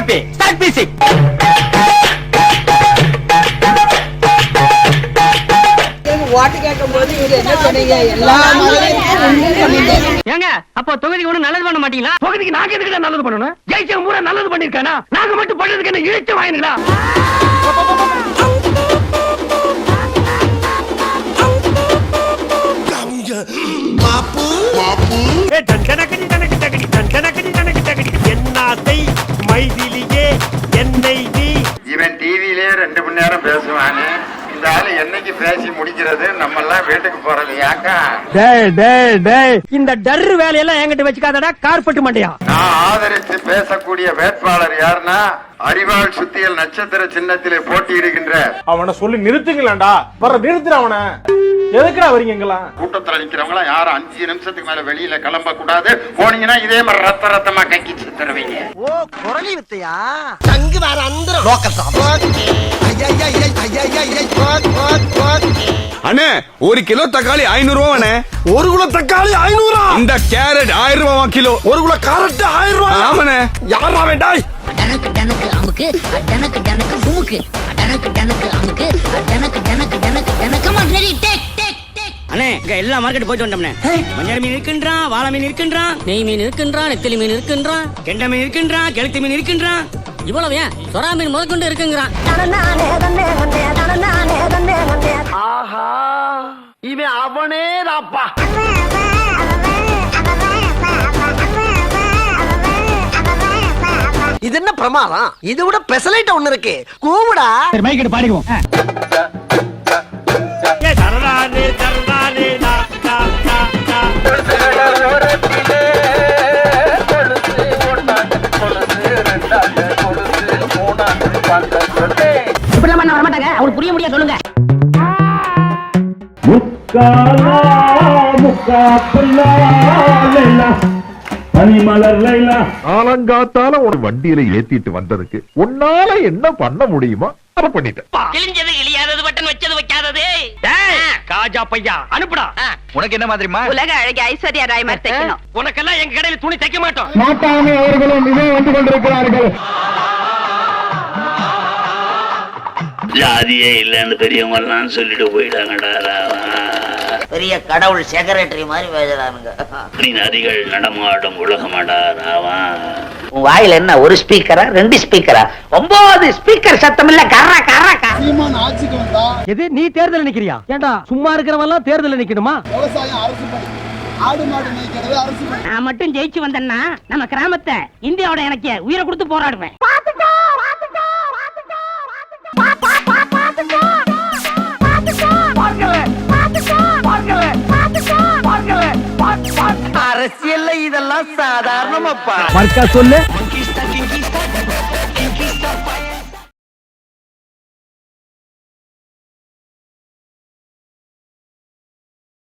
Happy start music. ஓட்டு கேட்கும் போது நீங்க என்ன சொன்னீங்க? எல்லா ஏங்க அப்ப தொகுதிக்கு ஒண்ணு நல்லது பண்ண மாட்டீங்களா? தொகுதிக்கு நாங்க எதுக்கு நல்லது பண்ணணும்? ஜெயிச்சவங்க பூரா நல்லது பண்ணிருக்கானா? நாங்க மட்டும் பண்றதுக்கு என்ன இழுத்து வாங்கினீங்களா? இவன் டிவிலே 2 மணி நேரம் பேசுவானே, இந்த ஆளு என்னைக்கு பேசி முடிக்கிறது? நம்ம எல்லாம் வீட்டுக்கு போறது யாக்கா? இந்த டர்ரு வேலையெல்லாம் என்கிட்ட வச்சுக்காதடா கார்பெட் மண்டையா. நான் ஆதரித்து பேசக்கூடிய வேட்பாளர் யாருன்னா, அறிவாள் சுத்தியல் நட்சத்திர சின்னத்திலே போட்டியிடுகின்ற அவனை சொல்லி நிறுத்துங்களா? வர நிறுத்துற அவனை. எதுக்குடா வரீங்க எங்கெல்லாம்? கூட்டத்துல நிக்கிறவங்க யாரும் 5 நிமிஷத்துக்கு மேல வெளியில கிளம்ப கூடாது. போனீங்கன்னா இதே மாதிரி ரத்த ரத்தமா கக்கி தருவீங்க. ஓ குரலி வித்தையா? தங்கு வேற அந்த லோக்கல் அண்ணே 1 கிலோ தக்காளி 500 ரூபாய். 1 கிலோ தக்காளி 500. இந்த கேரட் 1000 ரூபாய் கிலோ. 1 கிலோ கேரட் 1000 ரூபாய். ஆமாண்ணே. யாரா வேண்டாய்? டனக்கு டனக்கு அமுக்கு டனக்கு டனக்கு குமுக்கு டனக்கு டனக்கு அமுக்கு டனக்கு டனக்கு டனக்கு டனக்கு come on ready take take take. அண்ணே இங்க எல்லா மார்க்கெட் போயிட்டு வந்தோம்னே. மஞ்சள் மீன் இருக்கின்றான், வாழை மீன் இருக்கின்றான், நெய் மீன் இருக்கின்றான், நெத்திலி மீன் இருக்கின்றான், கெண்டை மீன் இருக்கின்றான், கெளுத்தி மீன் இருக்கின்றான். இவ்வளவு ஏன் சொரா மீன் முதற்கொண்டு இருக்குங்கிறான். ஆஹா இவன் அவனே தாப்பா. இது என்ன பிரமாதம்? இது விட பெசலைட் ஒண்ணு இருக்கு. கூவுடா மைக்கெட் பாடிக்குவோம். இப்படிலாம் வர மாட்டாங்க. அவங்களுக்கு புரிய முடியாது சொல்லுங்க. காலங்காத்தால ஒரு வண்டியில ஏத்திட்டு வந்ததுக்கு உன்னால என்ன பண்ண முடியுமோ அதை பண்ணிட்டேன். கிழிஞ்சது கிழியாதது பட்டன் வச்சது வைக்காதது. காஜா பையா அனுப்புடா. உனக்கு என்ன மாதிரிமா? உலக அழகி ஐஸ்வர்யா ராய் மாதிரி தைக்கணும். உனக்கெல்லாம் எங்க கடையில துணி தைக்க மாட்டோம். மாட்டாமே அவர்களும் இதே வந்து கொண்டிருக்கிறார்கள். ஜாதியே இல்லன்னு பெரியவங்க எல்லாம் சொல்லிட்டு போயிட்டாங்கடா. பெரிய கடவுள் செக்ரட்டரி மாதிரி பேசுறானுங்க. நதிகள் நடமாடும் உலகமாடா ராவா. உன் வாயில என்ன ஒரு ஸ்பீக்கரா 2 ஸ்பீக்கரா? 9 ஸ்பீக்கர் சத்தம் இல்ல. கர்ரா கர்ரா ஆட்சிக்கு வந்தா எது நீ தேர்தல் நிக்கிறியா? ஏண்டா சும்மா இருக்கிறவெல்லாம் தேர்தல் நிக்கணுமா? விவசாயம் அரசு பணி, ஆடு மாடு மேய்க்கிறது அரசு பணி. நான் மட்டும் ஜெயிச்சு வந்தேன்னா நம்ம கிராமத்தை இந்தியாவோட எனக்கு உயிரை கொடுத்து போராடுவேன். அரசியல்ல இதெல்லாம் சாதாரணமாப்பா. மர்க்கா சொல்லு.